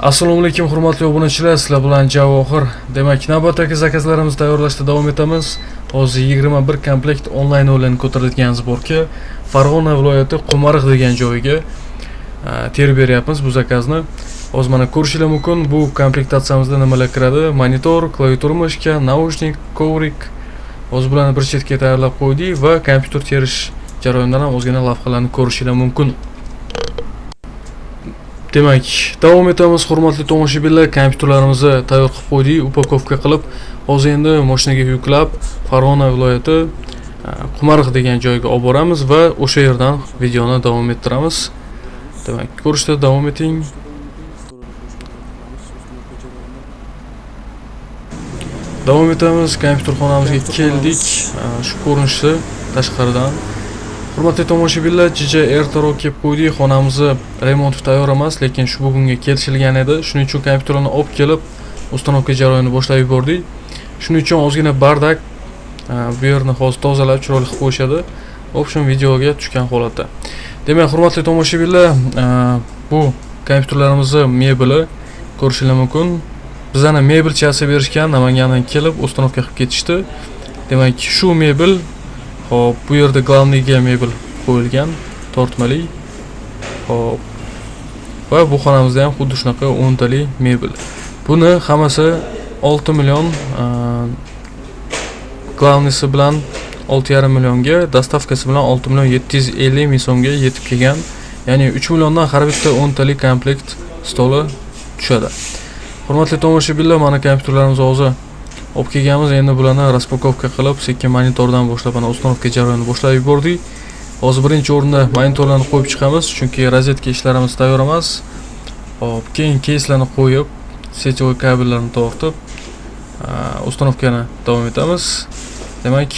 Assalomu alaykum hurmatli obunachilar, sizlar bilan Javohir. Demak, navbatdagi zakazlarimizni tayyorlashda davom etamiz. Hozir 21 komplekt onlayn o'yinlarni ko'tarilgan zborka Farg'ona viloyati Qumariq degan joyiga terib beryapmiz bu zakazni. Hozir mana ko'rishingiz mumkin, bu komplektatsiyamizda nimalar kiradi? Monitor, klaviatura mashka, naushnik, kovrik. Hozir bularni bir chetga tayyorlab qo'ydik va kompyuter terish jarayonidan ham o'zgina lavhalarni ko'rishingiz mumkin. Demak, davom etamiz hurmatli tomoshabinlar. Kompyuterlarimizni tayyor qilib qo'ydik, upakovka qilib. Hozir endi mashinaga yuklab Farg'ona viloyati Qumariq degan joyga olib boramiz va o'sha yerdan videoni davom ettiramiz. Demak, ko'rishda davom eting. Davom etamiz. Kompyuterxonamizga keldik. Shu ko'rinishda tashqaridan. Hurmatli tomoshabinlar, jicha ertaroq kelib qo'ydik. Xonamizni remonti tayyor emas, lekin shu bugunga kelishilgan edi. Shuning uchun kompyuterlarni olib kelib, ustanovka jarayonini boshlab yubordik. Shuning uchun ozgina bardak bu yerni hozir tozalab, chiroyli qilib qo'yishadi. Option videoga tushgan holatda. Demak, hurmatli tomoshabinlar, bu kompyuterlarimizni mebeli ko'rishingiz mumkin. Bizlarni mebelchasi berishgan, Namangandan kelib ustanovka qilib ketishdi. Demak, shu mebel hop, bu yerda glavniyga mebel qo'yilgan, tortmali. Hop. Va bu xonamizda ham xuddi shunaqa 10 tali mebel. Buni hammasi 6 million, glavnisi bilan 6,5 millionga, dastavkasi bilan 6 million 750 ming so'mga yetib kelgan. Ya'ni 3 milliondan har bitta 10 tali komplekt stoli tushadi. Hurmatli tomoshabinlar, mana kompyuterlarimiz hozir olib kelganmiz. Endi bularni raspakovka qilib, sekin monitordan boshlab ana ustanovka jarayonini boshlab yubordik. Hozir birinchi o'rinda monitorlarni qo'yib chiqamiz, chunki rozetka ishlarimiz tayyor emas. Hop, keyin keyslarni qo'yib, setovoy kabellarni tortib, ustanovkani davom etamiz. Demak,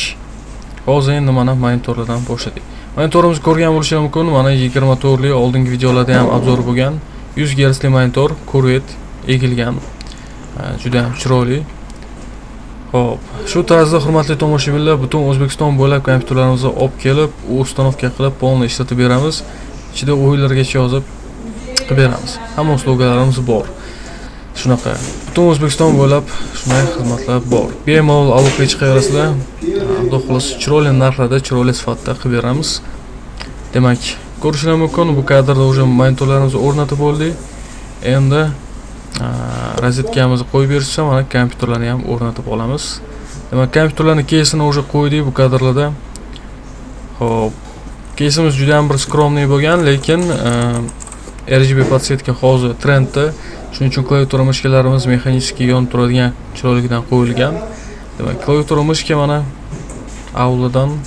hozir endi mana monitorlardan boshladik. Monitorimizni ko'rgan bo'lishingiz mumkin. Mana 24 li oldingi videolarda ham obzor bo'lgan 100 Hz monitor, kurvet egilgan. Juda ham chiroyli. Hop, shu tarzda hurmatli tomoshabinlar, butun O'zbekiston bo'ylab kompyuterlarimizni olib kelib, ustanovka qilib, polni ishlatib beramiz. Ichida o'yinlargacha yozib qilib beramiz. Hamma uslugalarimiz bor. Shunaqa. Butun O'zbekiston bo'ylab shunday xizmatlar bor. Bemalol aloqaga chiqaverasizlar. Xudo xolasa chiroyli narxlarda, chiroyli sifatda qilib beramiz. Demak, ko'rishingiz mumkin, bu kadrda o'sha monitorlarimizni o'rnatib bo'ldik. Endi rozetkamizni qo'yib berishsa, mana kompyuterlarni ham o'rnatib olamiz. Demak, kompyuterlarning keysini o'sha qo'ydik bu kadrlarda. Hop, keysimiz juda ham bir skromniy bo'lgan, lekin RGB podsetka hozir trendda. Shuning uchun klaviatura mashkalarimiz mexanik yonib turadigan chiroyligidan qo'yilgan. Demak, klaviatura mashka mana avlidan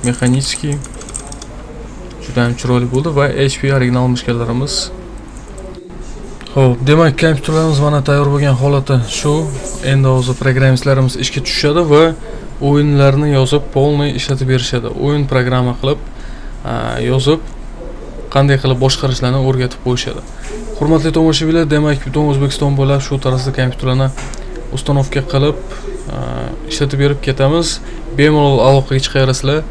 mexanik juda ham chiroyli bo'ldi va HP original mashkalarimiz. Xo'p, demak, kompyuterlarimiz mana tayyor bo'lgan holati shu. Endi hozir programmistlarimiz ishga tushadi va o'yinlarni yozib, polniy ishlatib berishadi. O'yin programma qilib, yozib, qanday qilib boshqarishlarni o'rgatib qo'yishadi. Hurmatli tomoshabinlar, demak, butun O'zbekiston bo'ylab shu tarzda kompyuterlarni ustanovka qilib, ishlatib berib ketamiz. Bemalol aloqaga chiqaverasizlar.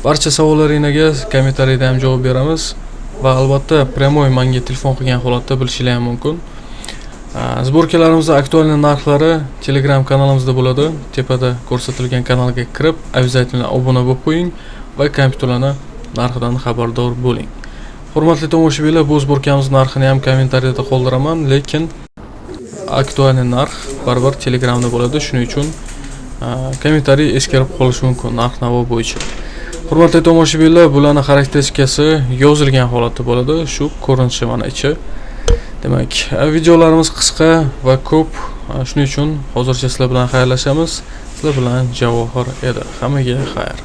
Barcha savollaringizga kommentariyada ham javob beramiz. Va albatta pryamoy menga telefon qilgan holatda bilishingiz ham mumkin. Zborkalarimizning aktual narxlari Telegram kanalimizda bo'ladi. Tepada ko'rsatilgan kanalga kirib, обязательно obuna bo'lib qo'ying va kompyuterlarning narxidan xabardor bo'ling. Hurmatli tomoshabinlar, bu zborkamizning narxini ham kommentariyada qoldiraman, lekin aktual narx baribir Telegramda bo'ladi. Shuning uchun kommentariy eskirib qolishi mumkin narx-navo bo'yicha. Hurmatli tomoshabinlar, bularning xarakteristikasi yozilgan holatda bo'ladi. Shu ko'rinishi mana ichi. Demak, videolarimiz qisqa va ko'p. Shuning uchun hozircha sizlar bilan xayrlashamiz. Sizlar bilan Javohir edi. Hammaga xayr.